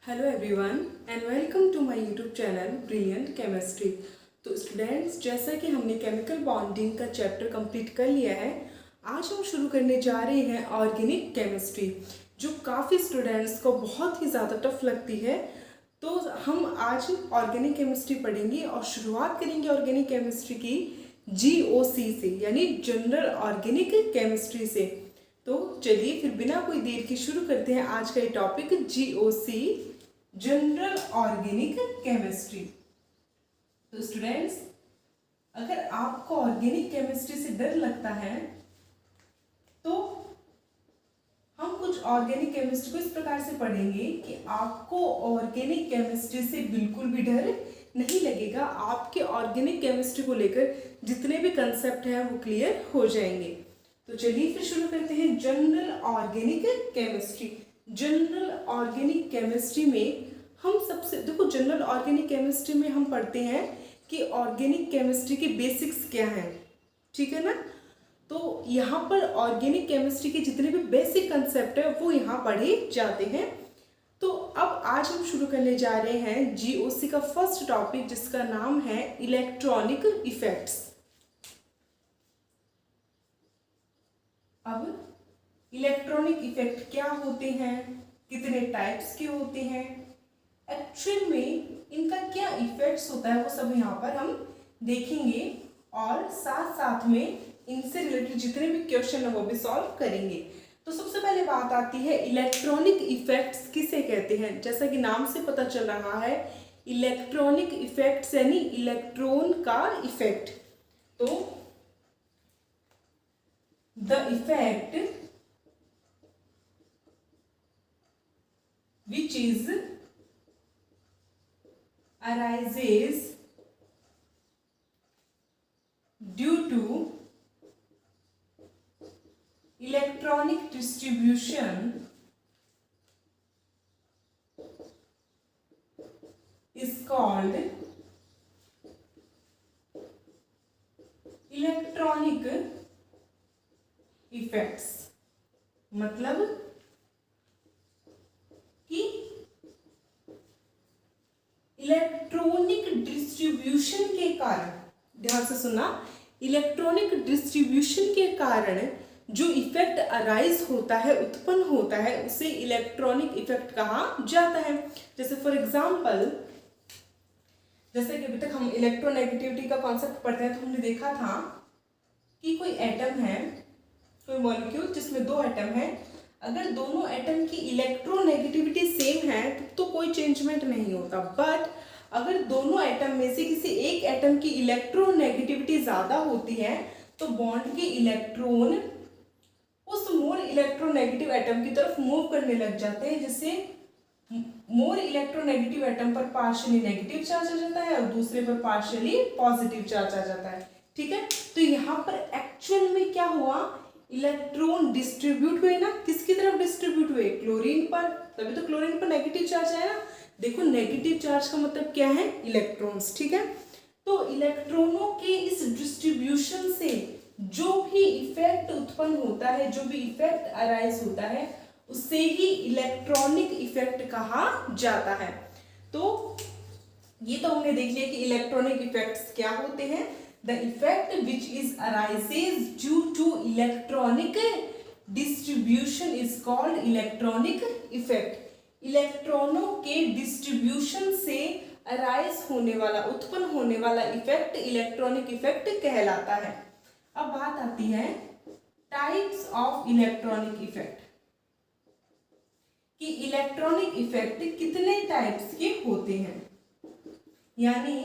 Hello everyone and welcome to my YouTube channel brilliant chemistry. तो students, जैसा कि हमने केमिकल बॉन्डिंग का चैप्टर कंप्लीट कर लिया है, आज हम शुरू करने जा रहे हैं ऑर्गेनिक केमिस्ट्री, जो काफ़ी स्टूडेंट्स को बहुत ही ज़्यादा टफ लगती है। तो हम आज ऑर्गेनिक केमिस्ट्री पढ़ेंगे और शुरुआत करेंगे ऑर्गेनिक केमिस्ट्री की GOC से, यानी जनरल ऑर्गेनिक केमिस्ट्री से। तो चलिए फिर बिना कोई देर के शुरू करते हैं आज का ये topic GOC, general organic chemistry. तो स्टूडेंट्स, अगर आपको ऑर्गेनिक केमिस्ट्री से डर लगता है तो हम कुछ ऑर्गेनिक केमिस्ट्री को इस प्रकार से पढ़ेंगे कि आपको ऑर्गेनिक केमिस्ट्री से बिल्कुल भी डर नहीं लगेगा। आपके ऑर्गेनिक केमिस्ट्री को लेकर जितने भी कंसेप्ट हैं वो क्लियर हो जाएंगे। तो चलिए फिर शुरू करते हैं general organic chemistry. General organic chemistry में हम सबसे देखो, जनरल ऑर्गेनिक केमिस्ट्री में हम पढ़ते हैं कि ऑर्गेनिक केमिस्ट्री के बेसिक्स क्या हैं, ठीक है ना। तो यहाँ पर ऑर्गेनिक केमिस्ट्री के जितने भी बेसिक कंसेप्ट है वो यहाँ पढ़े जाते हैं। तो अब आज हम शुरू करने जा रहे हैं GOC का फर्स्ट टॉपिक, जिसका नाम है इलेक्ट्रॉनिक इफेक्ट्स। अब इलेक्ट्रॉनिक इफेक्ट क्या होते हैं, कितने टाइप्स के होते हैं, एक्चुअल में इनका क्या इफेक्ट्स होता है, वो सब यहाँ पर हम देखेंगे और साथ साथ में इनसे रिलेटेड जितने भी क्वेश्चन है वो भी सॉल्व करेंगे। तो सबसे पहले बात आती है इलेक्ट्रॉनिक इफेक्ट्स किसे कहते हैं। जैसा कि नाम से पता चल रहा है, इलेक्ट्रॉनिक इफेक्ट्स यानी इलेक्ट्रॉन का इफेक्ट। तो the effect which is arises due to electronic distribution is called electronic effects. मतलब कि इलेक्ट्रॉनिक डिस्ट्रीब्यूशन के कारण, ध्यान से सुना, इलेक्ट्रॉनिक डिस्ट्रीब्यूशन के कारण जो इफेक्ट अराइज होता है, उत्पन्न होता है, उसे इलेक्ट्रॉनिक इफेक्ट कहा जाता है। जैसे फॉर एग्जांपल, जैसे कि अभी तक हम इलेक्ट्रोनेगेटिविटी का कॉन्सेप्ट पढ़ते हैं, तो हमने देखा था कि कोई एटम है, कोई मॉलिक्यूल जिसमें दो एटम है, अगर दोनों एटम की इलेक्ट्रोनेगेटिविटी सेम है तो कोई चेंजमेंट नहीं होता। बट अगर दोनों एटम में से किसी एक एटम की इलेक्ट्रोनेगेटिविटी ज़्यादा होती है तो बॉन्ड के इलेक्ट्रॉन उस मोर इलेक्ट्रोनेगेटिव एटम की तरफ मूव करने लग जाते हैं, जिससे मोर इलेक्ट्रोनेगेटिव एटम पर पार्शियली नेगेटिव चार्ज आ जाता है और दूसरे पर पार्शियली पॉजिटिव चार्ज आ जाता है, ठीक है। तो यहाँ पर एक्चुअल में क्या हुआ, इलेक्ट्रॉन डिस्ट्रीब्यूट हुए ना, किसकी तरफ डिस्ट्रीब्यूट हुए, क्लोरीन पर। तभी तो क्लोरीन पर नेगेटिव चार्ज है ना। देखो, नेगेटिव चार्ज का मतलब क्या है, इलेक्ट्रॉन्स, ठीक है। तो इलेक्ट्रॉनों के इस डिस्ट्रीब्यूशन से जो भी इफेक्ट उत्पन्न होता है, जो भी इफेक्ट अराइज होता है, उससे ही इलेक्ट्रॉनिक इफेक्ट कहा जाता है। तो ये तो हमने देख लिया कि इलेक्ट्रॉनिक इफेक्ट्स क्या होते हैं। The effect which is arises due to electronic distribution is called electronic effect. इलेक्ट्रॉनों के डिस्ट्रीब्यूशन से अराइज होने वाला, उत्पन्न होने वाला इफेक्ट इलेक्ट्रॉनिक इफेक्ट कहलाता है। अब बात आती है टाइप्स ऑफ इलेक्ट्रॉनिक इफेक्ट, कि इलेक्ट्रॉनिक इफेक्ट कितने टाइप्स के होते हैं, यानी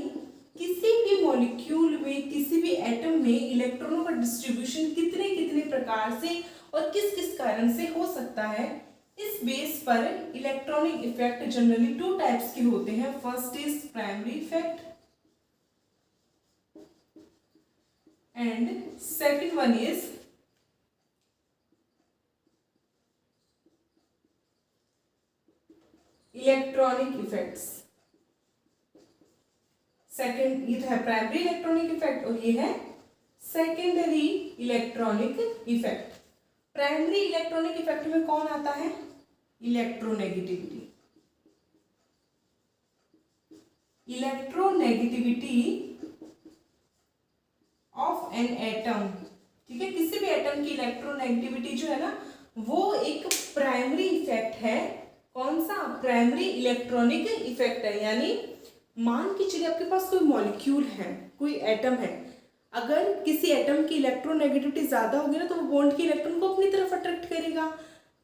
किसी भी मॉलिक्यूल में, किसी भी एटम में इलेक्ट्रॉनों का डिस्ट्रीब्यूशन कितने कितने प्रकार से और किस किस कारण से हो सकता है, इस बेस पर electronic effect generally two types के होते हैं। First is primary effect and second one is electronic effects. Second, ये तो है प्राइमरी इलेक्ट्रॉनिक इफेक्ट और ये है secondary electronic effect. Primary electronic effect में कौन आता है, electronegativity. Electronegativity of an atom, ठीक है, किसी भी एटम की इलेक्ट्रोनेगेटिविटी जो है ना वो एक प्राइमरी इफेक्ट है। कौन सा? प्राइमरी इलेक्ट्रॉनिक इफेक्ट है। यानी मान के चलिए आपके पास कोई मॉलिक्यूल है, कोई एटम है, अगर किसी एटम की इलेक्ट्रोनेगेटिविटी ज्यादा होगी ना तो वो बॉन्ड के इलेक्ट्रॉन को अपनी तरफ अट्रैक्ट करेगा।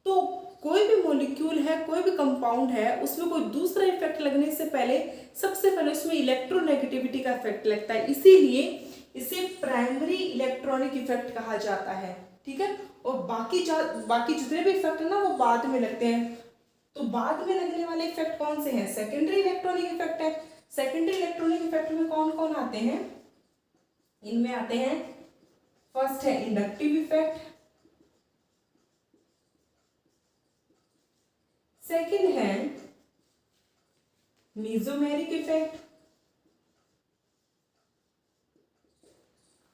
तो कोई भी मॉलिक्यूल है, कोई भी कंपाउंड है, उसमें कोई दूसरा इफेक्ट लगने से पहले सबसे पहले उसमें इलेक्ट्रोनेगेटिविटी का इफेक्ट लगता है, इसीलिए इसे प्राइमरी इलेक्ट्रॉनिक इफेक्ट कहा जाता है, ठीक है। और बाकी जितने भी इफेक्ट है ना वो बाद में लगते हैं। तो बाद में लगने वाले इफेक्ट कौन से हैं? सेकेंडरी इलेक्ट्रॉनिक इफेक्ट है। सेकेंडरी इलेक्ट्रॉनिक इफेक्ट में कौन कौन आते हैं? इनमें आते हैं, फर्स्ट है इंडक्टिव इफेक्ट, सेकंड है mesomeric effect,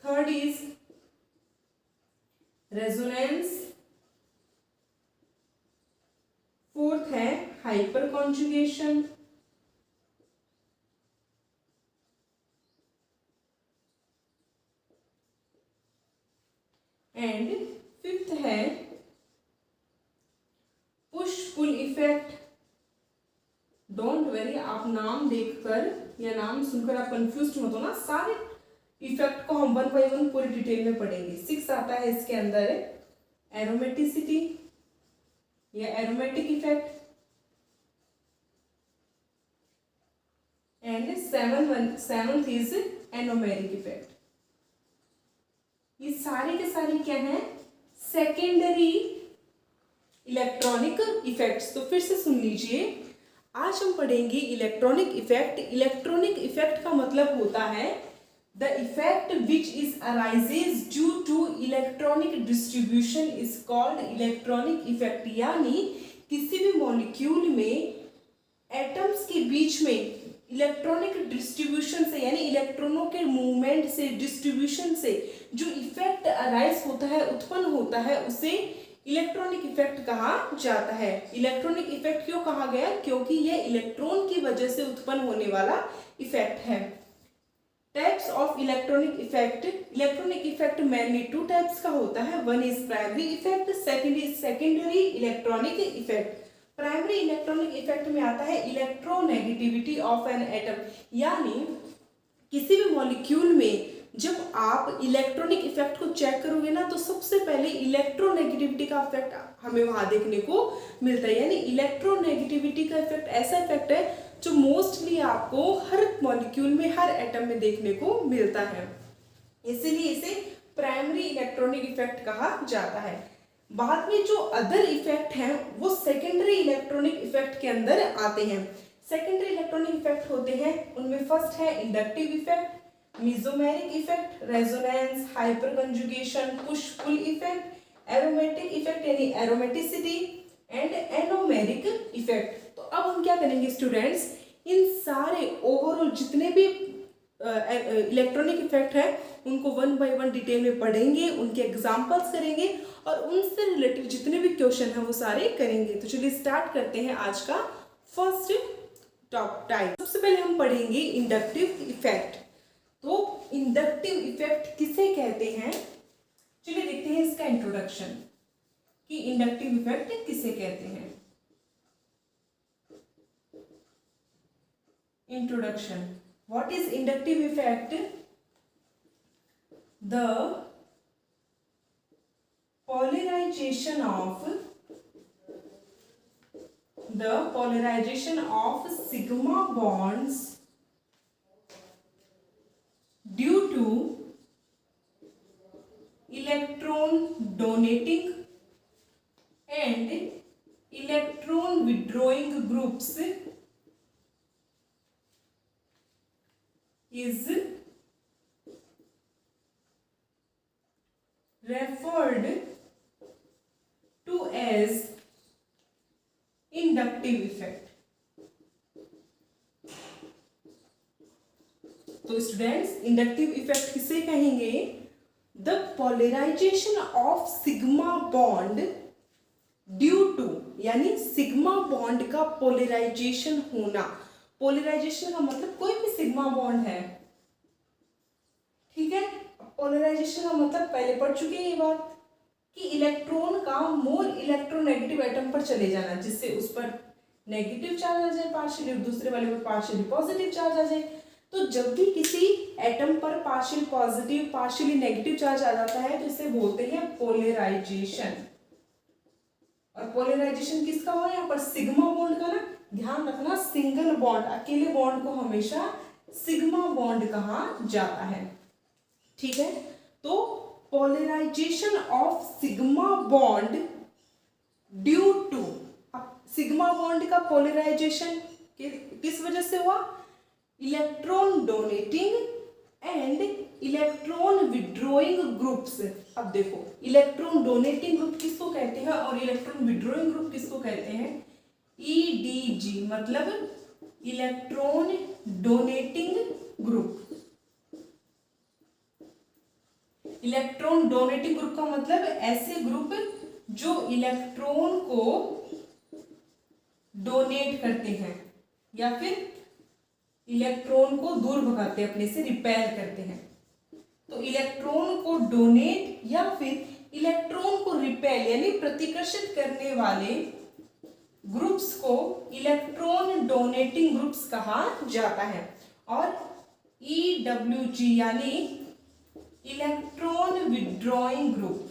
third is resonance, fourth है हाइपर कॉन्जुगेशन, एंड फिफ्थ है push pull effect. Don't worry, आप नाम देखकर या नाम सुनकर आप कंफ्यूज मत हो ना, सारे इफेक्ट को हम वन बाय वन पूरी डिटेल में पढ़ेंगे। 6 आता है इसके अंदर एरोमेटिसिटी या aromatic effect, and seventh is anomeric effect. ये सारे के सारे क्या हैं? Secondary electronic effects. तो फिर से सुन लीजिए, आज हम पढ़ेंगे इलेक्ट्रॉनिक इफेक्ट। इलेक्ट्रॉनिक इफेक्ट का मतलब होता है the effect which is arises due to electronic distribution is called electronic effect. यानी किसी भी मॉलिक्यूल में एटम्स के बीच में इलेक्ट्रॉनिक डिस्ट्रीब्यूशन से, यानी इलेक्ट्रॉनों के मूवमेंट से, डिस्ट्रीब्यूशन से जो इफेक्ट अराइज होता है, उत्पन्न होता है, उसे इलेक्ट्रॉनिक इफेक्ट कहा जाता है। इलेक्ट्रॉनिक इफेक्ट क्यों कहा गया? क्योंकि यह इलेक्ट्रॉन की वजह से उत्पन्न होने वाला इफेक्ट है। Types of electronic effect. Electronic effect mainly 2 types का होता है। One is primary effect, second is secondary electronic effect. Primary electronic effect में आता है इलेक्ट्रोनेगेटिविटी ऑफ एन एटम, यानी किसी भी मॉलिक्यूल में जब आप इलेक्ट्रॉनिक इफेक्ट को चेक करोगे ना तो सबसे पहले इलेक्ट्रोनेगेटिविटी का इफेक्ट हमें वहां देखने को मिलता है। यानी इलेक्ट्रोनेगेटिविटी का इफेक्ट ऐसा इफेक्ट है जो मोस्टली आपको हर मॉलिक्यूल में, हर एटम में देखने को मिलता है, इसीलिए इसे प्राइमरी इलेक्ट्रॉनिक इफेक्ट कहा जाता है। बाद में जो अदर इफेक्ट हैं वो सेकेंडरी इलेक्ट्रॉनिक इफेक्ट के अंदर आते हैं। सेकेंडरी इलेक्ट्रॉनिक इफेक्ट होते हैं, उनमें फर्स्ट है inductive effect, mesomeric effect, resonance, hyper conjugation, push pull effect, aromatic effect यानी एरोमेटिसिटी, एंड एनोमेरिक इफेक्ट। तो अब हम क्या करेंगे स्टूडेंट्स, इन सारे ओवरऑल जितने भी इलेक्ट्रॉनिक इफेक्ट है उनको वन बाय वन डिटेल में पढ़ेंगे, उनके एग्जांपल्स करेंगे और उनसे रिलेटेड जितने भी क्वेश्चन हैं वो सारे करेंगे। तो चलिए स्टार्ट करते हैं आज का फर्स्ट टॉप टाइप। सबसे पहले हम पढ़ेंगे इंडक्टिव इफेक्ट। तो इंडक्टिव इफेक्ट किसे कहते हैं, चलिए देखते हैं इसका इंट्रोडक्शन कि इंडक्टिव इफेक्ट किसे कहते हैं। Introduction, what is inductive effect? The polarization of sigma bonds due to electron donating and electron withdrawing groups is referred to as inductive effect। तो स्टूडेंट्स इंडक्टिव इफेक्ट किसे कहेंगे? The polarization of sigma bond due to, यानी sigma bond का polarization होना, polarization का मतलब कोई भी सिग्मा बॉन्ड है, ठीक है। पोलराइजेशन का मतलब पहले पढ़ चुके हैं ये बात कि इलेक्ट्रॉन का मोर इलेक्ट्रोनेगेटिव एटम पर चले जाना, जिससे उस पर नेगेटिव चार्ज आ जाए पार्शियली और दूसरे वाले पर पार्शियली पॉजिटिव चार्ज आ जाए। तो जब भी किसी एटम पर partial positive partially negative charge आ जाता है तो इसे बोलते हैं पोलराइजेशन। और पोलराइजेशन किसका हुआ यहाँ पर? सिग्मा बॉन्ड का ना, ध्यान रखना, सिंगल बॉन्ड, अकेले बॉन्ड को हमेशा सिग्मा बॉन्ड कहा जाता है, ठीक है। तो polarization of sigma bond due to, sigma bond का पोलराइजेशन किस वजह से हुआ? Electron donating and electron withdrawing groups. अब देखो, इलेक्ट्रॉन डोनेटिंग ग्रुप किसको कहते हैं और इलेक्ट्रॉन विड्रॉइंग ग्रुप किसको कहते हैं? EDG मतलब electron donating group. Electron donating group का मतलब ऐसे ग्रुप जो इलेक्ट्रॉन को डोनेट करते हैं या फिर इलेक्ट्रॉन को दूर भगाते हैं, अपने से रिपेल करते हैं। तो इलेक्ट्रॉन को डोनेट या फिर इलेक्ट्रॉन को रिपेल यानी प्रतिकर्षित करने वाले ग्रुप्स को इलेक्ट्रॉन डोनेटिंग ग्रुप्स कहा जाता है। और EWG यानी इलेक्ट्रॉन विड्रॉइंग ग्रुप,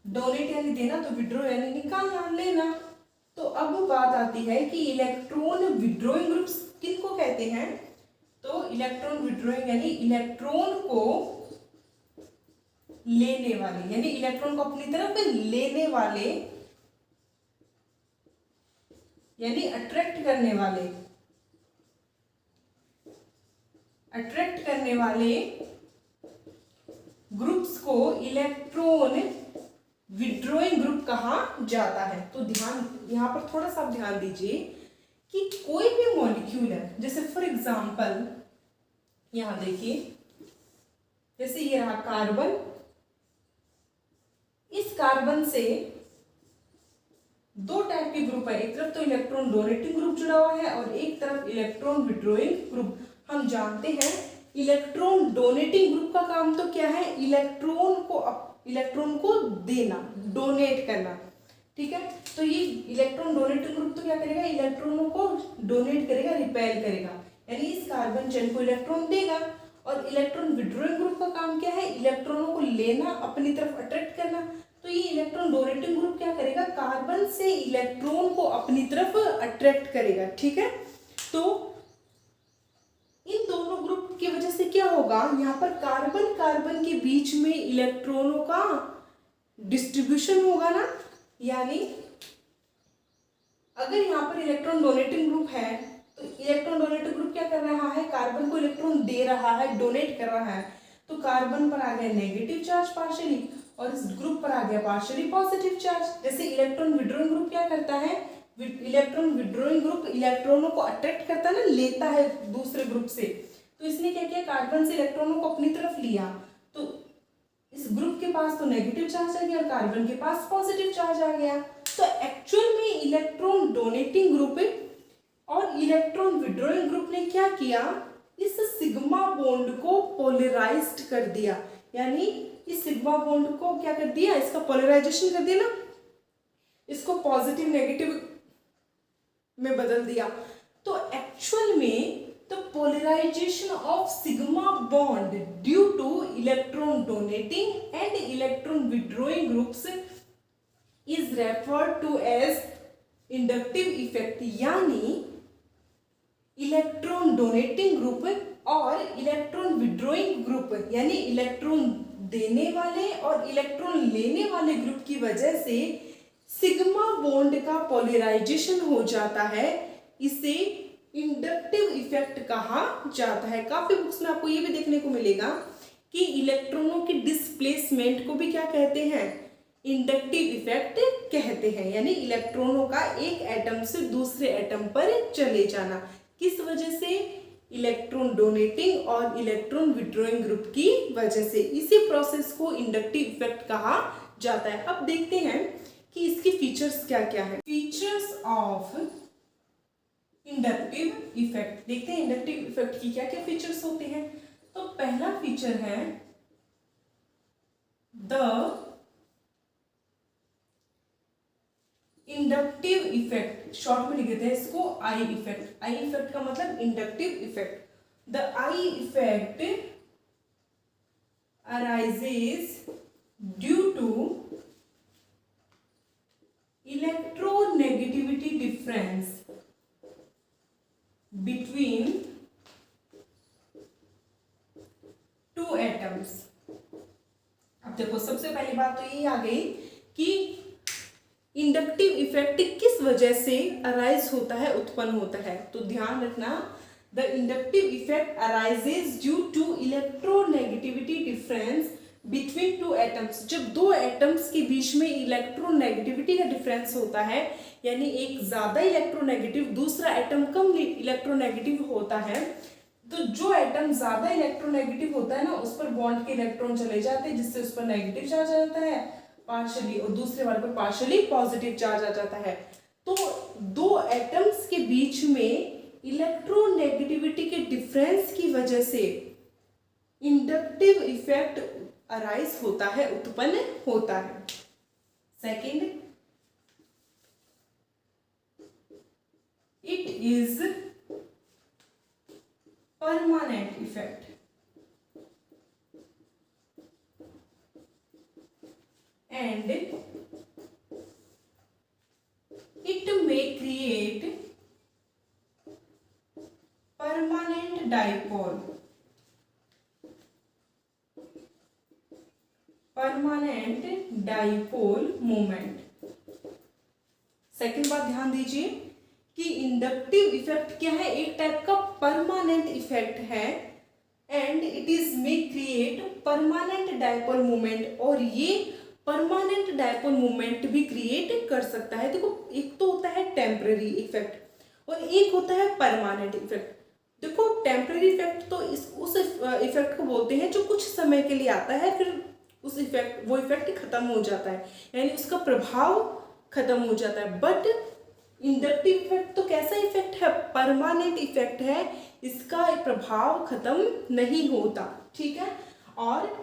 डोनेट यानी देना, तो विड्रॉ यानी निकालना, लेना। तो अब बात आती है कि इलेक्ट्रॉन विड्रॉइंग ग्रुप्स किनको कहते हैं? तो इलेक्ट्रॉन विड्रॉइंग यानी इलेक्ट्रॉन को लेने वाले, यानी इलेक्ट्रॉन को अपनी तरफ लेने वाले यानी अट्रैक्ट करने वाले ग्रुप्स को इलेक्ट्रॉन विड्रॉइंग ग्रुप कहा जाता है। तो ध्यान, यहां पर थोड़ा सा ध्यान दीजिए कि कोई भी मॉलिक्यूल है, जैसे फॉर एग्जांपल यहां देखिए, जैसे ये रहा कार्बन, इस कार्बन से दो टाइप के ग्रुप है, एक तरफ तो इलेक्ट्रॉन डोनेटिंग ग्रुप जुड़ा हुआ है और एक तरफ इलेक्ट्रॉन विड्रॉइंग ग्रुप। हम जानते हैं इलेक्ट्रॉन डोनेटिंग ग्रुप का काम तो क्या है? इलेक्ट्रॉन को देना, डोनेट करना, ठीक है। तो ये इलेक्ट्रॉन डोनेटिंग ग्रुप तो क्या करेगा? इलेक्ट्रॉनों को डोनेट करेगा, रिपेल करेगा, यानी इस कार्बन चेन को इलेक्ट्रॉन देगा। और इलेक्ट्रॉन विड्रॉइंग ग्रुप का काम क्या है? इलेक्ट्रॉनों को लेना, अपनी तरफ अट्रैक्ट करना। तो ये इलेक्ट्रॉन डोनेटिंग ग्रुप क्या करेगा? कार्बन से इलेक्ट्रॉन को अपनी तरफ अट्रैक्ट करेगा, ठीक है। तो इन दोनों ग्रुप की वजह से क्या होगा? यहाँ पर कार्बन के बीच में इलेक्ट्रॉनों का डिस्ट्रीब्यूशन होगा ना, यानी अगर यहाँ पर इलेक्ट्रॉन डोनेटिंग ग्रुप है तो इलेक्ट्रॉन डोनेटिंग ग्रुप क्या कर रहा है? कार्बन को इलेक्ट्रॉन दे रहा है, डोनेट कर रहा है। तो कार्बन पर आ गया नेगेटिव चार्ज पार्शियली और इस ग्रुप पर आ गया पार्शियली पॉजिटिव चार्ज। जैसे इलेक्ट्रॉन विड्रॉइंग ग्रुप क्या करता है? इलेक्ट्रॉन विड्रॉइंग ग्रुप इलेक्ट्रॉनों को अट्रैक्ट करता है ना, लेता है दूसरे ग्रुप से। तो इसने क्या किया? कार्बन से इलेक्ट्रॉनों को अपनी तरफ लिया, तो इस ग्रुप के पास तो नेगेटिव चार्ज आ गया और कार्बन के पास पॉजिटिव चार्ज आ गया। तो एक्चुअल में इलेक्ट्रॉन डोनेटिंग ग्रुप और इलेक्ट्रॉन विड्रॉइंग ग्रुप ने क्या किया? इस सिग्मा बॉन्ड को पोलराइज्ड कर दिया, यानी इस सिग्मा बॉन्ड को क्या कर दिया? इसका पोलराइजेशन कर दिया ना, इसको पॉजिटिव नेगेटिव में बदल दिया। तो एक्चुअल में the polarization of sigma bond due to electron donating and electron withdrawing groups is referred to as inductive effect, यानी इलेक्ट्रॉन डोनेटिंग ग्रुप और इलेक्ट्रॉन विड्रॉइंग ग्रुप यानी इलेक्ट्रॉन देने वाले और इलेक्ट्रॉन लेने वाले ग्रुप की वजह से सिग्मा बॉन्ड का पोलराइजेशन हो जाता है, इसे इंडक्टिव इफेक्ट कहा जाता है। काफी बुक्स में आपको ये भी देखने को मिलेगा कि इलेक्ट्रॉनों के डिस्प्लेसमेंट को भी क्या कहते हैं? इंडक्टिव इफेक्ट कहते हैं, यानी इलेक्ट्रॉनों का एक एटम से दूसरे एटम पर चले जाना। किस वजह से? इलेक्ट्रॉन डोनेटिंग और इलेक्ट्रॉन विड्रॉइंग ग्रुप की वजह से। इसी प्रोसेस को इंडक्टिव इफेक्ट कहा जाता है। अब देखते हैं कि इसके फीचर्स क्या क्या है। Features of inductive effect. देखते हैं इंडक्टिव इफेक्ट की क्या क्या फीचर्स होते हैं। तो पहला फीचर है द इंडक्टिव इफेक्ट, शॉर्ट में लिख देते हैं इसको आई इफेक्ट। आई इफेक्ट का मतलब inductive effect. The I effect arises due to electronegativity difference between two atoms। अब देखो सबसे पहली बात तो ये आ गई कि इंडक्टिव इफेक्ट किस वजह से अराइज होता है, उत्पन्न होता है। तो ध्यान रखना, the inductive effect arises due to electronegativity difference between two atoms. जब दो एटम्स के बीच में इलेक्ट्रोनेगेटिविटी का डिफरेंस होता है, यानी एक ज्यादा इलेक्ट्रोनेगेटिव दूसरा एटम कम इलेक्ट्रोनेगेटिव होता है, तो जो एटम ज्यादा इलेक्ट्रोनेगेटिव होता है ना, उस पर बॉन्ड के इलेक्ट्रॉन चले जाते हैं, जिससे उस पर नेगेटिव चार्ज आ जाता है पार्शियली, और दूसरे वाले पर पार्शियली पॉजिटिव चार्ज आ जाता है। तो दो एटम्स के बीच में इलेक्ट्रोनेगेटिविटी के डिफरेंस की वजह से इंडक्टिव इफेक्ट अराइज होता है, उत्पन्न होता है। Second, it is permanent effect and it may create permanent dipole. Permanent dipole moment. Second बात ध्यान दीजिए कि इंडक्टिव इफेक्ट क्या है, एक टाइप का परमानेंट इफेक्ट है and it is may create permanent dipole moment, और ये परमानेंट डाइपोल मोमेंट भी क्रिएट कर सकता है। देखो एक तो होता है टेम्पररी इफेक्ट और एक होता है परमानेंट इफेक्ट। देखो टेम्पररी इफेक्ट तो उस इफेक्ट को बोलते हैं जो कुछ समय के लिए आता है, फिर उस इफेक्ट वो इफेक्ट खत्म हो जाता है, यानी उसका प्रभाव खत्म हो जाता है। बट इंडक्टिव इफेक्ट तो कैसा इफेक्ट है, परमानेंट इफेक्ट है, इसका प्रभाव खत्म नहीं होता, ठीक है। और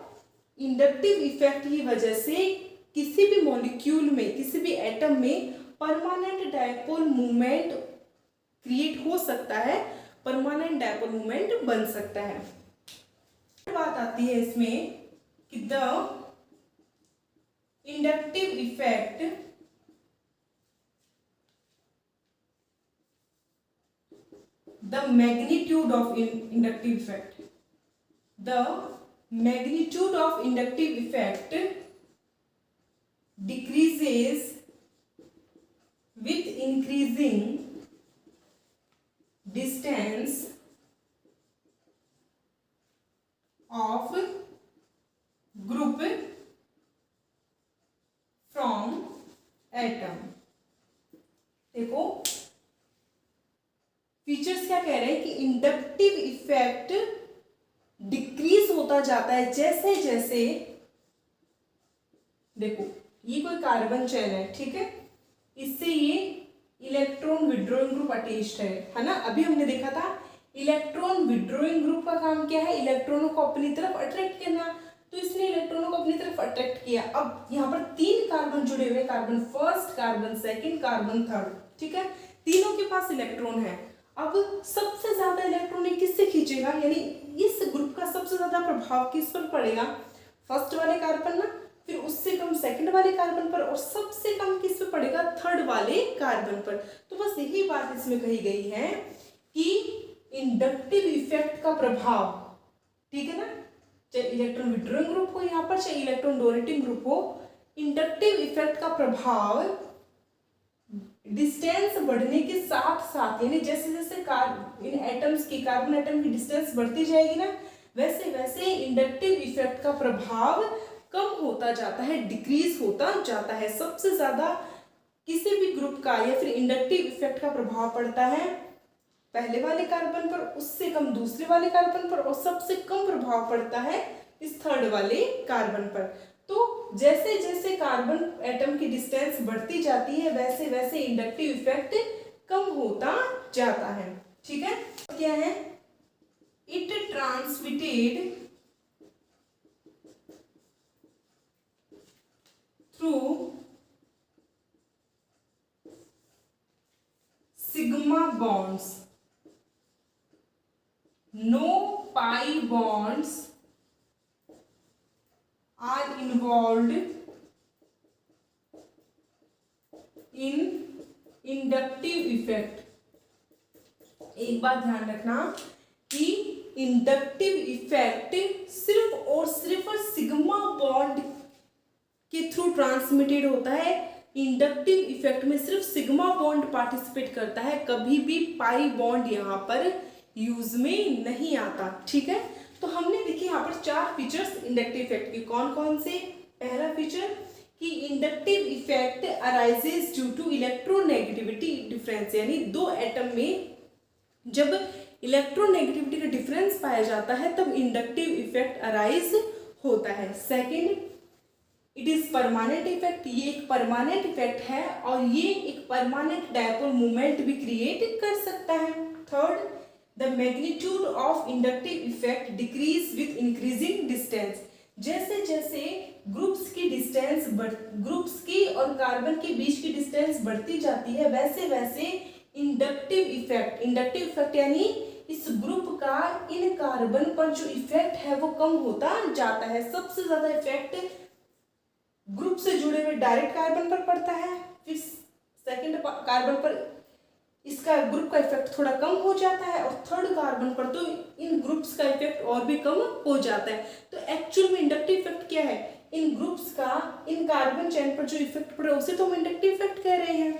इंडक्टिव इफेक्ट की वजह से किसी भी मॉलिक्यूल में, किसी भी एटम में परमानेंट डाइपोल मूवमेंट क्रिएट हो सकता है, परमानेंट डाइपोल मूवमेंट बन सकता है। बात आती है इसमें कि the inductive effect the magnitude of inductive effect, the magnitude of inductive effect decreases with increasing distance of group from atom। देखो फीचर्स क्या कह रहे हैं कि इंडक्टिव इफेक्ट डिक्रीज होता जाता है जैसे जैसे, देखो ये कोई कार्बन चेन है, ठीक है, इससे ये इलेक्ट्रॉन विड्रॉइंग ग्रुप अटैच्ड है ना। अभी हमने देखा था इलेक्ट्रॉन विड्रॉइंग ग्रुप का काम क्या है, इलेक्ट्रॉनों को अपनी तरफ अट्रैक्ट करना, तो इसने इलेक्ट्रॉनों को अपनी तरफ अट्रैक्ट किया। अब यहाँ पर 3 कार्बन जुड़े हुए, carbon first, carbon second, carbon third, ठीक है, तीनों के पास इलेक्ट्रॉन है। अब सबसे ज्यादा इलेक्ट्रॉन किससे खींचेगा, यानी इस ग्रुप का सबसे ज्यादा प्रभाव किस पर पड़ेगा, फर्स्ट वाले कार्बन ना, फिर उससे कम सेकंड वाले कार्बन पर, और सबसे कम किस पे पड़ेगा, थर्ड वाले कार्बन पर। तो बस यही बात इसमें कही गई है कि इंडक्टिव इफेक्ट का प्रभाव, ठीक है ना, चाहे इलेक्ट्रॉन विड्रॉइंग ग्रुप हो यहाँ पर, चाहे इलेक्ट्रॉन डोनेटिंग ग्रुप हो, इंडक्टिव इफेक्ट का प्रभाव डिस्टेंस बढ़ने के साथ साथ, यानी जैसे जैसे इन एटम्स की, कार्बन एटम की डिस्टेंस बढ़ती जाएगी ना, वैसे वैसे इंडक्टिव इफेक्ट का प्रभाव कम होता जाता है, डिक्रीज होता जाता है। सबसे ज्यादा किसी भी ग्रुप का या फिर इंडक्टिव इफेक्ट का प्रभाव पड़ता है पहले वाले कार्बन पर, उससे कम दूसरे वाले कार्बन पर, और सबसे कम प्रभाव पड़ता है इस थर्ड वाले कार्बन पर। तो जैसे जैसे कार्बन एटम की डिस्टेंस बढ़ती जाती है, वैसे वैसे इंडक्टिव इफेक्ट कम होता जाता है। ठीक है, क्या है, it transmitted through sigma bonds, no pi bonds are involved in inductive effect. एक बात ध्यान रखना कि इंडक्टिव इफेक्ट सिर्फ और सिर्फ सिग्मा बॉन्ड के थ्रू ट्रांसमिटेड होता है। इंडक्टिव इफेक्ट में सिर्फ सिग्मा बॉन्ड पार्टिसिपेट करता है, कभी भी पाई बॉन्ड यहाँ पर यूज में नहीं आता। ठीक है, तो हमने देखिए यहाँ पर 4 फीचर्स इंडक्टिव इफेक्ट के। कौन कौन से? पहला फीचर कि inductive effect arises due to electronegativity difference, यानी दो एटम में जब इलेक्ट्रोनेगेटिविटी का डिफरेंस पाया जाता है तब इंडक्टिव इफेक्ट अराइज होता है। Second, it is permanent effect, ये एक परमानेंट इफेक्ट है और ये एक परमानेंट डायपोल मूवमेंट भी क्रिएट कर सकता है। Third, the magnitude of inductive effect decrease with increasing distance, जैसे जैसे ग्रुप्स की डिस्टेंस ग्रुप्स की और कार्बन के बीच की डिस्टेंस बढ़ती जाती है, वैसे वैसे इंडक्टिव इफेक्ट यानी इस ग्रुप का इन कार्बन पर जो इफेक्ट है वो कम होता जाता है। सबसे ज्यादा इफेक्ट ग्रुप से जुड़े हुए डायरेक्ट कार्बन पर पड़ता है, फिर सेकंड कार्बन पर इसका ग्रुप का इफेक्ट थोड़ा कम हो जाता है और थर्ड कार्बन पर तो इन ग्रुप्स का इफेक्ट और भी कम हो जाता है। तो एक्चुअल में इंडक्टिव इफेक्ट क्या है? इन ग्रुप्स का इन कार्बन चेन पर जो इफेक्ट पड़ रहा है उसे तो हम इंडक्टिव इफेक्ट कह रहे हैं।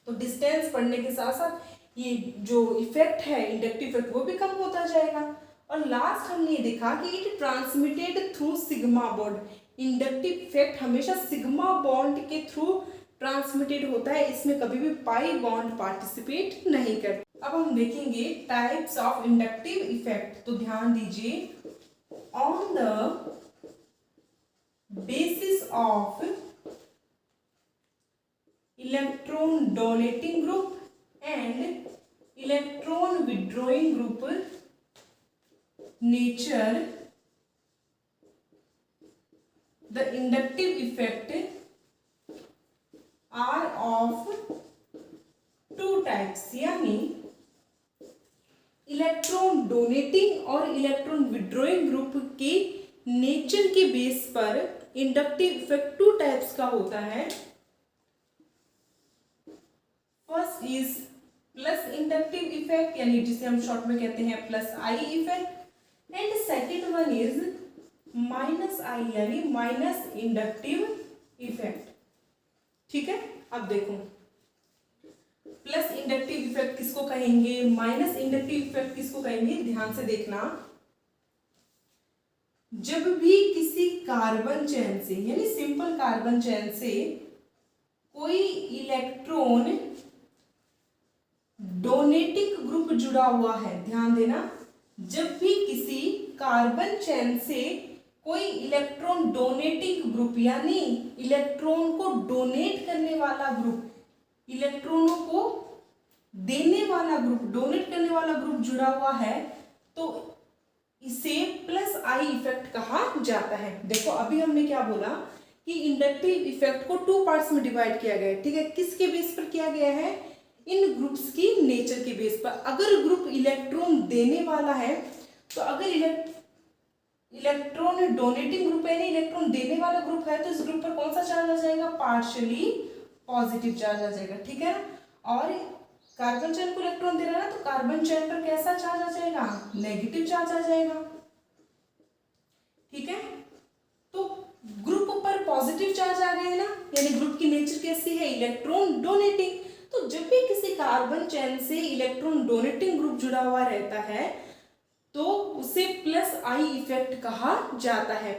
तो डिस्टेंस बढ़ने के साथ साथ ये जो इफेक्ट है इंडक्टिव इफेक्ट वो भी कम होता जाएगा। और लास्ट हमने ये देखा कि it transmitted through sigma bond, inductive effect हमेशा सिग्मा बॉन्ड के थ्रू ट्रांसमिटेड होता है, इसमें कभी भी पाई बॉन्ड पार्टिसिपेट नहीं करता। अब हम देखेंगे टाइप्स ऑफ इंडक्टिव इफेक्ट। तो ध्यान दीजिए, on the basis of electron donating group and electron withdrawing group nature, the inductive effect are of 2 types, यानी इलेक्ट्रॉन डोनेटिंग और इलेक्ट्रॉन विड्रॉइंग ग्रुप के नेचर के बेस पर इंडक्टिव इफेक्ट 2 टाइप्स का होता है। First is plus inductive effect, यानी जिसे हम शॉर्ट में कहते हैं plus I effect, and second one is minus I यानी माइनस इंडक्टिव इफेक्ट। ठीक है, अब देखो प्लस इंडक्टिव इफेक्ट किसको कहेंगे, माइनस इंडक्टिव इफेक्ट किसको कहेंगे, ध्यान से देखना। जब भी किसी कार्बन चेन से यानी सिंपल कार्बन चेन से कोई इलेक्ट्रॉन डोनेटिंग ग्रुप जुड़ा हुआ है, ध्यान देना, जब भी किसी कार्बन चेन से कोई इलेक्ट्रॉन डोनेटिंग ग्रुप यानी इलेक्ट्रॉन को डोनेट करने वाला ग्रुप, इलेक्ट्रॉनों को देने वाला ग्रुप, डोनेट करने वाला ग्रुप जुड़ा हुआ है, तो इसे प्लस आई इफेक्ट कहा जाता है। देखो अभी हमने क्या बोला कि इंडक्टिव इफेक्ट को 2 पार्ट्स में डिवाइड किया गया है। ठीक है, किसके बेस पर किया गया है? इन ग्रुप्स की नेचर के बेस पर। अगर ग्रुप इलेक्ट्रॉन देने वाला है तो अगर इलेक्ट्रॉन डोनेटिंग ग्रुप है, इलेक्ट्रॉन देने वाला ग्रुप है, तो इस ग्रुप पर कौन सा चार्ज आ जाएगा? पार्शियली पॉजिटिव चार्ज आ जाएगा। ठीक है, और कार्बन चेन को इलेक्ट्रॉन दे रहा है ना, तो कार्बन चेन पर कैसा चार्ज आ जाएगा? नेगेटिव चार्ज आ जाएगा। ठीक है, तो ग्रुप पर पॉजिटिव चार्ज आ गए ना, यानी ग्रुप की नेचर कैसी है? Electron donating. तो जब भी किसी कार्बन चेन से इलेक्ट्रॉन डोनेटिंग ग्रुप जुड़ा हुआ रहता है तो उसे प्लस आई इफेक्ट कहा जाता है।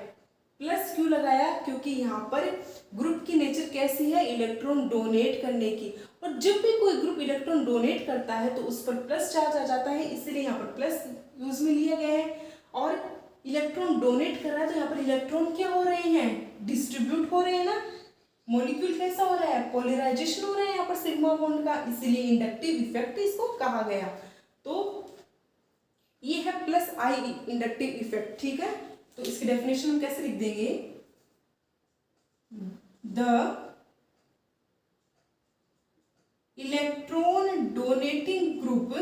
प्लस क्यों लगाया? क्योंकि यहाँ पर ग्रुप की नेचर कैसी है? इलेक्ट्रॉन डोनेट करने की, और जब भी कोई ग्रुप इलेक्ट्रॉन डोनेट करता है तो उस पर प्लस चार्ज आ जाता है, इसलिए यहाँ पर प्लस यूज में लिया गया है। और इलेक्ट्रॉन डोनेट कर रहा है तो यहाँ पर इलेक्ट्रॉन क्या हो रहे हैं? डिस्ट्रीब्यूट हो रहे हैं ना, मॉलिक्यूल कैसा हो रहा है, पोलराइजेशन हो रहा है यहाँ पर सिग्मा बॉन्ड का, इसीलिए इंडक्टिव इफेक्ट इसको कहा गया। तो ये है प्लस आई इंडक्टिव इफेक्ट, ठीक है। तो इसकी डेफिनेशन हम कैसे लिख देंगे, द इलेक्ट्रॉन डोनेटिंग ग्रुप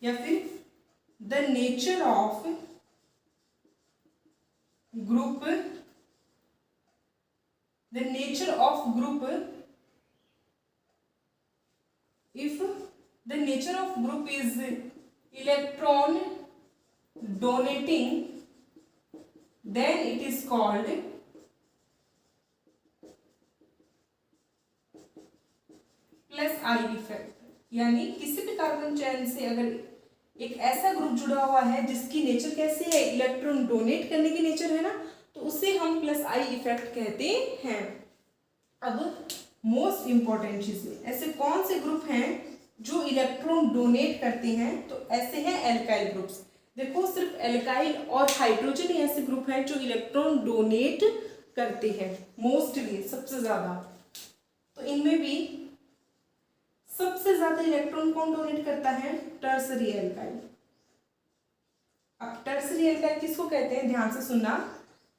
या फिर the nature of group, the nature of group, if the nature of group is electron donating, then it is called plus I effect. यानी किसी भी कार्बन चेन से अगर एक ऐसा ग्रुप जुड़ा हुआ है जिसकी नेचर कैसी है, इलेक्ट्रॉन डोनेट करने की नेचर है ना, तो उसे हम प्लस आई इफेक्ट कहते हैं। अब मोस्ट इंपॉर्टेंट चीजें, ऐसे कौन से ग्रुप हैं जो इलेक्ट्रॉन डोनेट करते हैं, तो ऐसे हैं एल्काइल ग्रुप्स। देखो सिर्फ एल्काइल और हाइड्रोजन ही ऐसे ग्रुप हैं जो इलेक्ट्रॉन डोनेट करते हैं मोस्टली, सबसे ज्यादा। तो इनमें भी सबसे ज्यादा इलेक्ट्रॉन कौन डोनेट करता है, टर्सरी एल्काइल। अब टर्सरी एल्काइल किसको कहते हैं, ध्यान से सुनना।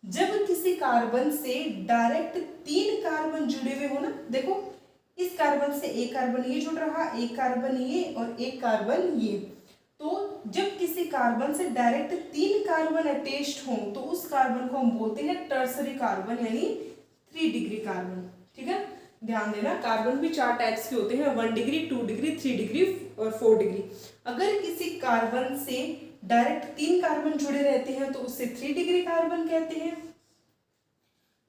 जब किसी कार्बन से डायरेक्ट 3 कार्बन जुड़े हुए हो ना, देखो इस कार्बन से एक कार्बन ये जुड़ रहा, एक कार्बन ये और एक कार्बन ये, तो जब किसी कार्बन से डायरेक्ट 3 कार्बन अटैच्ड हो तो उस कार्बन को हम बोलते हैं टर्सरी कार्बन, यानी 3 डिग्री कार्बन, ठीक है। ध्यान देना, कार्बन भी 4 टाइप्स के होते हैं, 1 डिग्री, 2 डिग्री, 3 डिग्री और 4 डिग्री। अगर किसी कार्बन से डायरेक्ट 3 कार्बन जुड़े रहते हैं तो उससे 3 डिग्री कार्बन कहते हैं,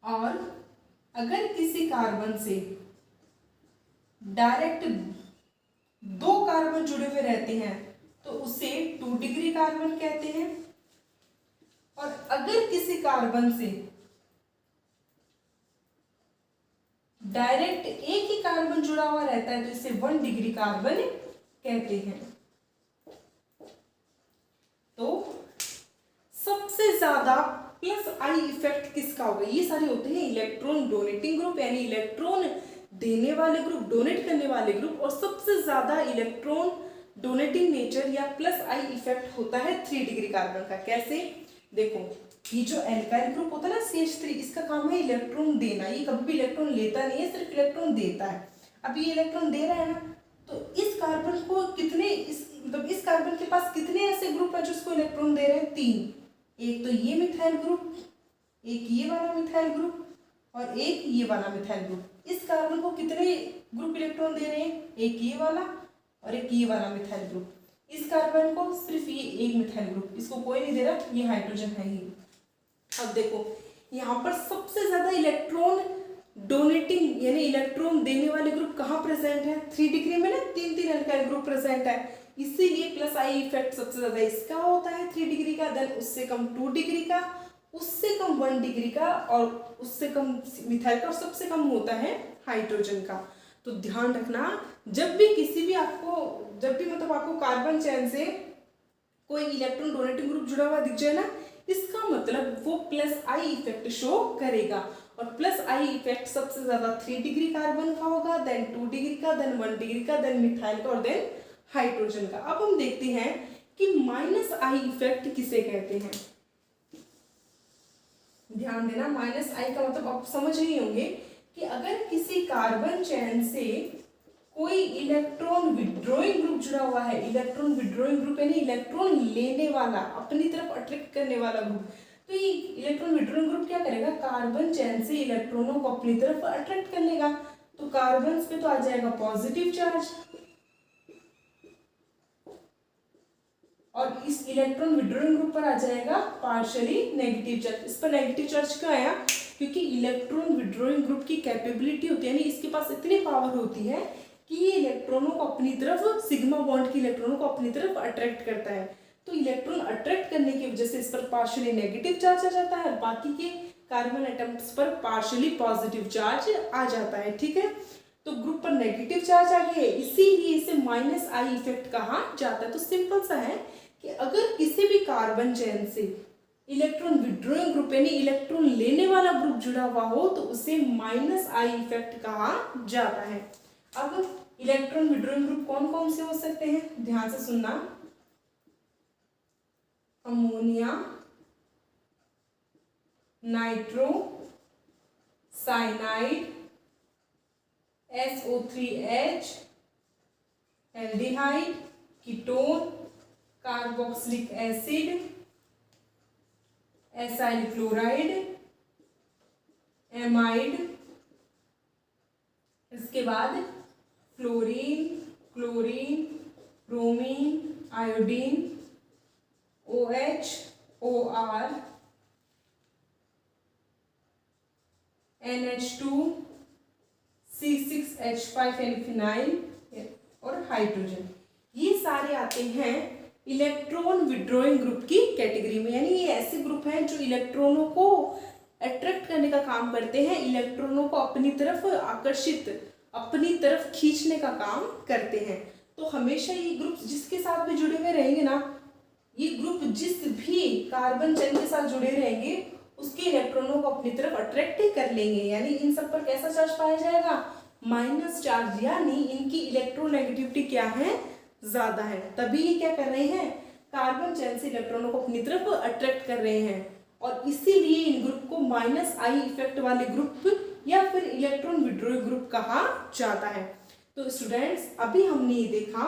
और अगर किसी कार्बन से डायरेक्ट 2 कार्बन जुड़े हुए रहते हैं तो उसे 2 डिग्री कार्बन कहते हैं, और अगर किसी कार्बन से डायरेक्ट एक ही कार्बन जुड़ा हुआ रहता है तो इसे 1 डिग्री कार्बन कहते हैं। तो सबसे ज्यादा प्लस आई इफेक्ट किसका होगा, ये सारे होते हैं इलेक्ट्रॉन डोनेटिंग ग्रुप, यानी इलेक्ट्रॉन देने वाले ग्रुप, डोनेट करने वाले ग्रुप, और सबसे ज्यादा इलेक्ट्रॉन डोनेटिंग नेचर या प्लस आई इफेक्ट होता है 3 डिग्री कार्बन का। कैसे, देखो ये जो एल्काइल ग्रुप होता है ना CH3, इसका काम है इलेक्ट्रॉन देना, ये कभी भी इलेक्ट्रॉन लेता नहीं है, सिर्फ इलेक्ट्रॉन देता है। अब ये इलेक्ट्रॉन दे रहा है ना, तो इस कार्बन को कितने, मतलब इस कार्बन के पास कितने ऐसे ग्रुप है जो इसको इलेक्ट्रॉन दे रहे हैं, 3। एक तो ये मिथाइल ग्रुप, एक ये वाला मिथाइल ग्रुप और एक ये वाला मिथाइल ग्रुप। इस कार्बन को कितने ग्रुप इलेक्ट्रॉन दे रहे हैं, एक ये वाला और एक ये वाला मिथाइल ग्रुप। इस कार्बन को सिर्फ ये एक मिथाइल ग्रुप, इसको कोई नहीं दे रहा, ये हाइड्रोजन है ही। अब देखो यहाँ पर सबसे ज्यादा इलेक्ट्रॉन डोनेटिंग यानी इलेक्ट्रॉन देने वाले ग्रुप कहाँ प्रेजेंट है, 3 डिग्री में ना 3 एल्काइल ग्रुप प्रेजेंट है, इसीलिए प्लस आई इफेक्ट सबसे ज्यादा इसका होता है 3 डिग्री का, देन उससे कम 2 डिग्री का, उससे कम 1 डिग्री का, और उससे कम मिथाइल का, और सबसे कम होता है हाइड्रोजन का। तो ध्यान रखना, जब भी किसी भी मतलब आपको कार्बन चेन से कोई इलेक्ट्रॉन डोनेटिंग ग्रुप जुड़ा हुआ दिख जाए ना, इसका मतलब वो प्लस आई इफेक्ट शो करेगा, और प्लस आई इफेक्ट सबसे ज्यादा 3 डिग्री कार्बन का होगा, देन 2 डिग्री का, देन 1 डिग्री का, देन मिथाइल का, और देन हाइड्रोजन का। अब हम देखते हैं कि माइनस आई इफेक्ट किसे कहते हैं। ध्यान देना, माइनस आई का मतलब आप समझ रहे होंगे कि अगर किसी कार्बन चेन से कोई इलेक्ट्रॉन विड्रॉइंग ग्रुप जुड़ा हुआ है, इलेक्ट्रॉन विड्रॉइंग ग्रुप यानी इलेक्ट्रॉन लेने वाला, अपनी तरफ अट्रैक्ट करने वाला ग्रुप, तो ये इलेक्ट्रॉन विड्रॉइंग ग्रुप क्या करेगा, कार्बन चेन से इलेक्ट्रॉनों को अपनी तरफ अट्रैक्ट कर लेगा। तो कार्बन पे तो आ जाएगा पॉजिटिव चार्ज, और इस इलेक्ट्रॉन विड्रॉइंग ग्रुप पर आ जाएगा पार्शियली नेगेटिव चार्ज। इस पर नेगेटिव चार्ज क्यों आया, क्योंकि इलेक्ट्रॉन विड्रॉइंग ग्रुप की कैपेबिलिटी होती है, यानी इसके पास इतनी पावर होती है कि ये इलेक्ट्रॉनों को अपनी तरफ, सिग्मा बॉन्ड के इलेक्ट्रॉनों को अपनी तरफ अट्रैक्ट करता है। तो इलेक्ट्रॉन अट्रैक्ट करने की वजह से इस पर पार्शियली नेगेटिव चार्ज आ जाता है, बाकी के कार्बन एटम्स पर पार्शियली पॉजिटिव चार्ज आ जाता है। ठीक है, तो ग्रुप पर नेगेटिव चार्ज आ गया, इसीलिए इसे माइनस आई इफेक्ट कहा जाता है। तो सिंपल सा है कि अगर किसी भी कार्बन चेन से इलेक्ट्रॉन विड्रॉइंग ग्रुप यानी इलेक्ट्रॉन लेने वाला ग्रुप जुड़ा हुआ हो तो उसे माइनस आई इफेक्ट कहा जाता है। अब इलेक्ट्रॉन विड्रॉइंग ग्रुप कौन कौन से हो सकते हैं, ध्यान से सुनना। Ammonia, nitro, cyanide, SO3H, aldehyde, ketone, carboxylic acid, acyl chloride, amide, इसके बाद fluorine, chlorine, bromine, iodine, OH, OR, NH2, C6H5 यानी फिनाइल और हाइड्रोजन। ये सारे आते हैं इलेक्ट्रॉन विड्रॉइंग ग्रुप की कैटेगरी में, यानी ये ऐसे ग्रुप हैं जो इलेक्ट्रॉनों को अट्रैक्ट करने का काम करते हैं, इलेक्ट्रॉनों को अपनी तरफ आकर्षित, अपनी तरफ खींचने का काम करते हैं। तो हमेशा ये ग्रुप जिसके साथ भी जुड़े हुए रहेंगे ना, ये ग्रुप जिस भी कार्बन चेन के साथ जुड़े रहेंगे उसके इलेक्ट्रॉनों को अपनी तरफ अट्रैक्ट कर लेंगे, यानी इन सब पर कैसा चार्ज पाया जाएगा, माइनस चार्ज, यानी इनकी इलेक्ट्रोनेगेटिविटी क्या है, ज्यादा है। तभी ये क्या कर रहे हैं, कार्बन चेन से इलेक्ट्रॉनों को अपनी तरफ अट्रैक्ट कर रहे हैं, और इसीलिए इन ग्रुप को माइनस आई इफेक्ट वाले ग्रुप या फिर इलेक्ट्रॉन विड्रॉइंग ग्रुप कहा जाता है। तो स्टूडेंट्स, अभी हमने ये देखा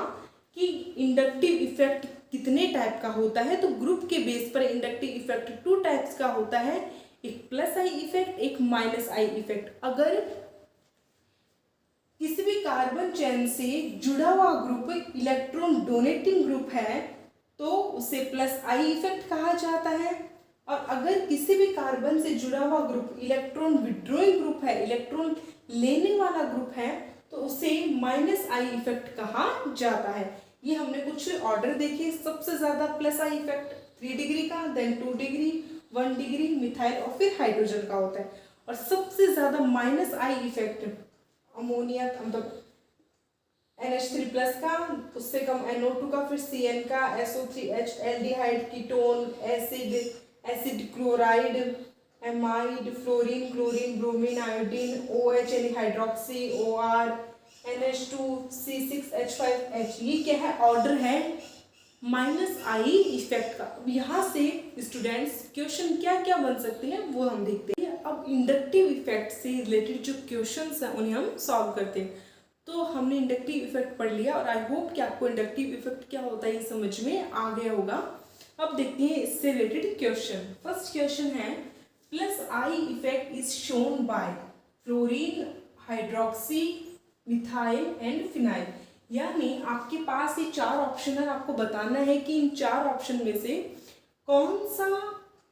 कि इंडक्टिव इफेक्ट कितने टाइप का होता है। तो ग्रुप के बेस पर इंडक्टिव इफेक्ट 2 टाइप्स का होता है, एक प्लस आई इफेक्ट, एक माइनस आई इफेक्ट। अगर किसी भी कार्बन चेन से जुड़ा हुआ ग्रुप इलेक्ट्रॉन डोनेटिंग ग्रुप है तो उसे प्लस आई इफेक्ट कहा जाता है, और अगर किसी भी कार्बन से जुड़ा हुआ ग्रुप इलेक्ट्रॉन विड्रॉइंग ग्रुप है, इलेक्ट्रॉन लेने वाला ग्रुप है, तो उसे माइनस आई इफेक्ट कहा जाता है। ये हमने कुछ ऑर्डर देखे, सबसे ज्यादा प्लस आई इफेक्ट 3 डिग्री का, देन 2 डिग्री, 1 डिग्री मिथाइल और फिर हाइड्रोजन का होता है, और सबसे ज्यादा माइनस आई इफेक्ट अमोनिया मतलब NH3 प्लस का, उससे कम NO2 का, फिर CN का, SO3H, aldehyde, ketone, acid chloride, amide, fluorine, chlorine, bromine, iodine, OH यानी हाइड्रोक्सी, OR, NH2, C6H5H। ये क्या है, ऑर्डर है माइनस आई इफेक्ट का। अब यहाँ से स्टूडेंट्स क्वेश्चन क्या क्या बन सकते हैं वो हम देखते हैं। अब इंडक्टिव इफेक्ट से रिलेटेड जो क्वेश्चंस हैं उन्हें हम सॉल्व करते हैं। तो हमने इंडक्टिव इफेक्ट पढ़ लिया, और आई होप कि आपको इंडक्टिव इफेक्ट क्या होता है ये समझ में आ गया होगा। अब देखते हैं इससे रिलेटेड क्वेश्चन। फर्स्ट क्वेश्चन है, plus I effect is shown by fluorine, hydroxy, methyl and phenyl. यानी आपके पास ये 4 ऑप्शन है, आपको बताना है कि इन 4 ऑप्शन में से कौन सा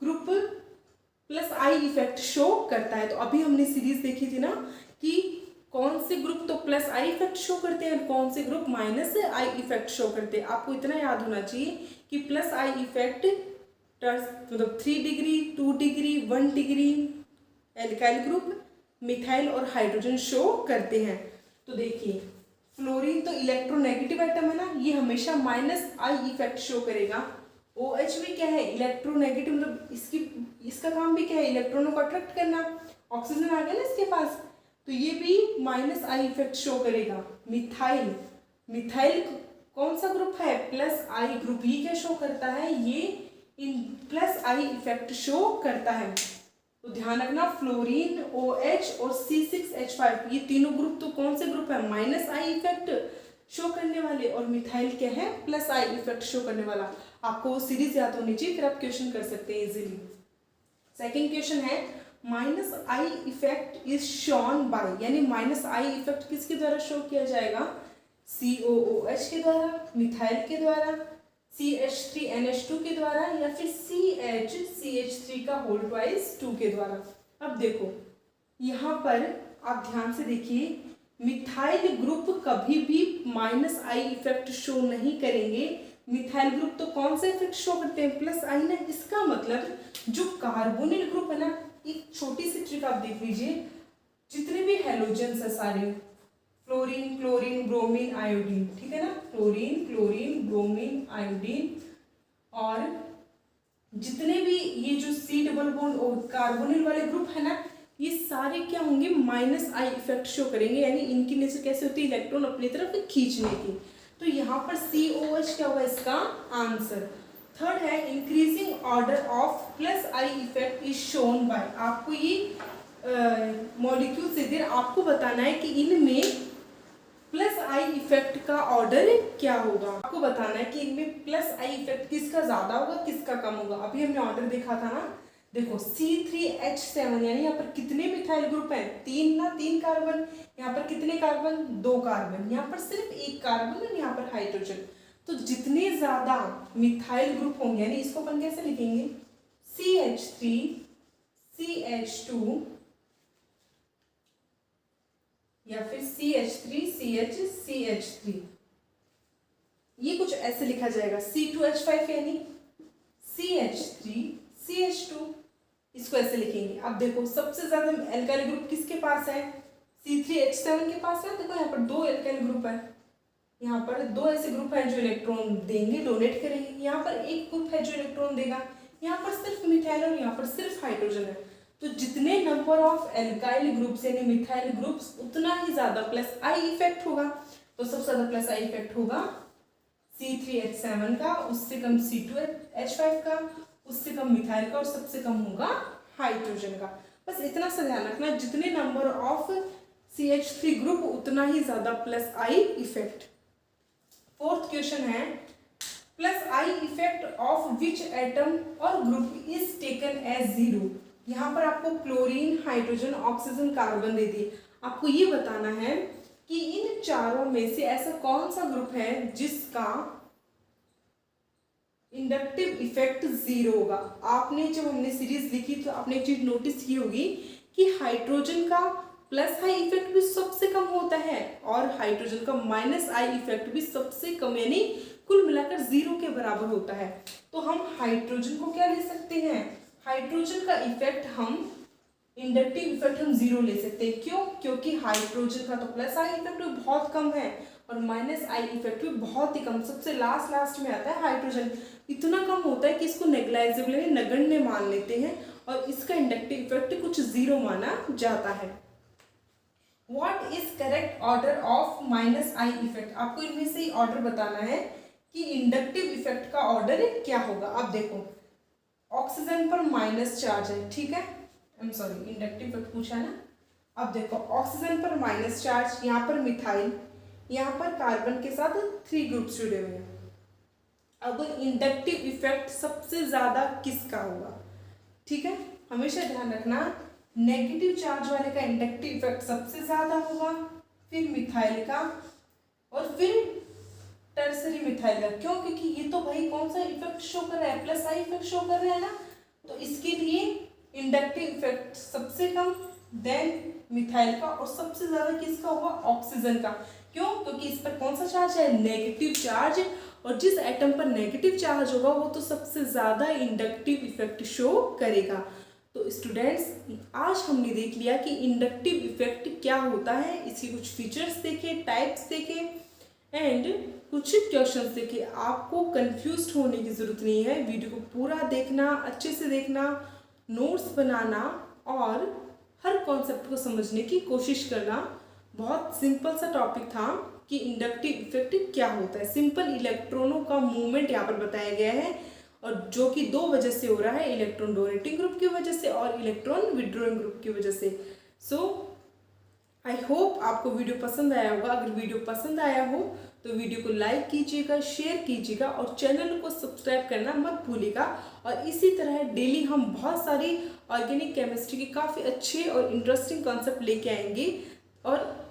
group plus I effect show करता है। तो अभी हमने सीरीज देखी थी ना कि कौन से ग्रुप तो प्लस आई इफेक्ट शो करते हैं और कौन से group minus I effect show करते हैं। आपको इतना याद होना चाहिए कि प्लस आई इफेक्ट मतलब 3 degree, 2 degree, 1 degree alkyl group, methyl और हाइड्रोजन शो करते हैं। तो देखिए, फ्लोरीन तो इलेक्ट्रोनेगेटिव आइटम है ना, ये हमेशा माइनस आई इफेक्ट शो करेगा। OH भी क्या है, इलेक्ट्रोनेगेटिव, मतलब इसका काम भी क्या है, इलेक्ट्रॉनों को अट्रैक्ट करना। ऑक्सीजन आ गया ना इसके पास, तो ये भी माइनस आई इफेक्ट शो करेगा। मिथाइल कौन सा ग्रुप है, प्लस आई ग्रुप। ये क्या शो करता है, ये in plus I effect show करता है। तो ध्यान रखना, फ्लोरीन, OH और C6H5 ये तीनों ग्रुप तो कौन से ग्रुप है, माइनस आई इफेक्ट शो करने वाले, और मिथाइल क्या है, प्लस आई इफेक्ट शो करने वाला। आपको वो सीरीज याद होनी चाहिए, फिर आप क्वेश्चन कर सकते हैं इजीली। सेकंड क्वेश्चन है, minus I effect is shown by, यानी माइनस आई इफेक्ट किसके द्वारा शो किया जाएगा, COOH के द्वारा, मिथाइल के द्वारा, CH3NH2 के द्वारा, या फिर CH3 का होल ट्वाइस 2 के द्वारा। अब देखो यहाँ पर आप ध्यान से देखिए, मिथाइल ग्रुप कभी भी माइनस आई इफेक्ट शो नहीं करेंगे। मिथाइल ग्रुप तो कौन सा इफेक्ट शो करते हैं, प्लस आई ना। इसका मतलब जो कार्बोनिल ग्रुप है ना, एक छोटी सी ट्रिक आप देख लीजिए, जितने भी हेलोजेंस है सारे, फ्लोरीन, क्लोरीन, ब्रोमीन, आयोडीन, ठीक है ना, फ्लोरीन, क्लोरीन, ब्रोमीन, आयोडीन और जितने भी ये जो C डबल बॉन्ड और कार्बोनिल वाले ग्रुप है ना, ये सारे क्या होंगे, माइनस आई इफेक्ट शो करेंगे, यानी इनकी नेचर कैसे होती है, इलेक्ट्रॉन अपनी तरफ खींचने की। तो यहाँ पर COH क्या होगा इसका आंसर। थर्ड है increasing order of plus I effect is shown by. आपको ये मॉलिक्यूल से देर आपको बताना है कि इनमें प्लस आई इफेक्ट का ऑर्डर क्या होगा। आपको बताना है कि इनमें प्लस आई इफेक्ट किसका ज्यादा होगा, किसका कम होगा। अभी हमने ऑर्डर देखा था ना, देखो C3H7 यानी यहाँ पर कितने मिथाइल ग्रुप हैं, 3 ना, 3 कार्बन। यहाँ पर कितने कार्बन, 2 कार्बन। यहाँ पर सिर्फ 1 कार्बन और यहाँ पर हाइड्रोजन। तो जितने ज्यादा मिथाइल ग्रुप होंगे, यानी इसको अपन कैसे लिखेंगे, CH3 CH2 या फिर CH3 CH CH3, ये कुछ ऐसे लिखा जाएगा। C2H5 यानी CH3 CH2, इसको ऐसे लिखेंगे। अब देखो सबसे ज्यादा एल्काइल ग्रुप किसके पास है, C3H7 के पास है। देखो यहाँ पर 2 एल्काइल ग्रुप है, यहाँ पर 2 ऐसे ग्रुप है जो इलेक्ट्रॉन देंगे, डोनेट करेंगे। यहाँ पर एक ग्रुप है जो इलेक्ट्रॉन देगा, यहाँ पर सिर्फ मिथाइल और यहाँ पर सिर्फ हाइड्रोजन है। तो जितने नंबर ऑफ एल्काइल ग्रुप्स यानी मिथाइल ग्रुप्स, उतना ही ज्यादा प्लस आई इफेक्ट होगा। तो सबसे ज्यादा प्लस आई इफेक्ट होगा C3H7 का, उससे कम C2H5 का, उससे कम मिथाइल का और सबसे कम होगा हाइड्रोजन का। बस इतना सा ध्यान रखना, जितने नंबर ऑफ CH3 ग्रुप उतना ही ज्यादा plus I effect. Fourth question है plus I effect of which atom और group is taken as zero. यहाँ पर आपको क्लोरीन, हाइड्रोजन, ऑक्सीजन, कार्बन दे दिए। आपको ये बताना है कि इन चारों में से ऐसा कौन सा ग्रुप है जिसका इंडक्टिव इफेक्ट जीरो होगा। आपने जब हमने सीरीज लिखी तो आपने एक चीज नोटिस की होगी कि हाइड्रोजन का प्लस आई इफेक्ट भी सबसे कम होता है और हाइड्रोजन का माइनस आई इफेक्ट भी सबसे कम, यानी कुल मिलाकर जीरो के बराबर होता है। तो हम हाइड्रोजन को क्या ले सकते हैं, हाइड्रोजन का इफेक्ट हम इंडक्टिव इफेक्ट हम जीरो ले सकते हैं। क्यों, क्योंकि हाइड्रोजन का तो प्लस आई इफेक्ट भी बहुत कम है और माइनस आई इफेक्ट भी बहुत ही कम, सबसे लास्ट में आता है हाइड्रोजन। इतना कम होता है कि इसको नेग्लाइजेबल यानी नगण्य मान लेते हैं और इसका इंडक्टिव इफेक्ट कुछ जीरो माना जाता है। What is correct order of minus I effect. आपको इनमें से ही ऑर्डर बताना है कि इंडक्टिव इफेक्ट का ऑर्डर क्या होगा। अब देखो ऑक्सीजन पर माइनस चार्ज है, ठीक है, सॉरी इंडक्टिव इफेक्ट पूछा ना। अब देखो ऑक्सीजन पर माइनस चार्ज, यहाँ पर मिथाइल, यहाँ पर कार्बन के साथ 3 ग्रुप्स जुड़े हुए हैं। अब इंडक्टिव इफेक्ट सबसे ज्यादा किसका होगा, ठीक है, हमेशा ध्यान रखना नेगेटिव चार्ज वाले का इंडक्टिव इफेक्ट सबसे ज्यादा होगा, फिर मिथाइल का और फिर टर्सरी मिथाइल का। क्यों, क्योंकि ये तो भाई कौन सा इफेक्ट शो कर रहा है, प्लस आई इफेक्ट शो कर रहा है ना, तो इसके लिए इंडक्टिव इफेक्ट सबसे कम, देन मिथाइल का और सबसे ज्यादा किसका होगा, ऑक्सीजन का। क्यों, क्योंकि इस पर कौन सा चार्ज है, नेगेटिव चार्ज, और जिस एटम पर नेगेटिव चार्ज होगा वो तो सबसे ज्यादा इंडक्टिव इफेक्ट शो करेगा। तो स्टूडेंट्स आज हमने देख लिया कि इंडक्टिव इफेक्ट क्या होता है, इसके कुछ फीचर्स देखे, टाइप्स देखे एंड कुछ क्वेश्चंस देखे। आपको कंफ्यूज होने की जरूरत नहीं है, वीडियो को पूरा देखना, अच्छे से देखना, नोट्स बनाना और हर कॉन्सेप्ट को समझने की कोशिश करना। बहुत सिंपल सा टॉपिक था कि इंडक्टिव इफेक्ट क्या होता है। सिंपल इलेक्ट्रॉनों का मूवमेंट यहाँ पर बताया गया है और जो कि 2 वजह से हो रहा है, इलेक्ट्रॉन डोनेटिंग ग्रुप की वजह से और इलेक्ट्रॉन विड्रॉइंग ग्रुप की वजह से। सो आई होप आपको वीडियो पसंद आया होगा। अगर वीडियो पसंद आया हो तो वीडियो को लाइक कीजिएगा, शेयर कीजिएगा और चैनल को सब्सक्राइब करना मत भूलिएगा। और इसी तरह डेली हम बहुत सारी ऑर्गेनिक केमिस्ट्री के काफ़ी अच्छे और इंटरेस्टिंग कॉन्सेप्ट लेके आएंगे और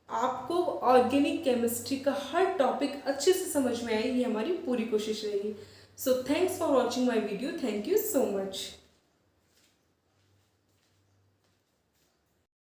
आपको ऑर्गेनिक केमिस्ट्री का हर टॉपिक अच्छे से समझ में आए, ये हमारी पूरी कोशिश रहेगी। So thanks for watching my video, thank you so much.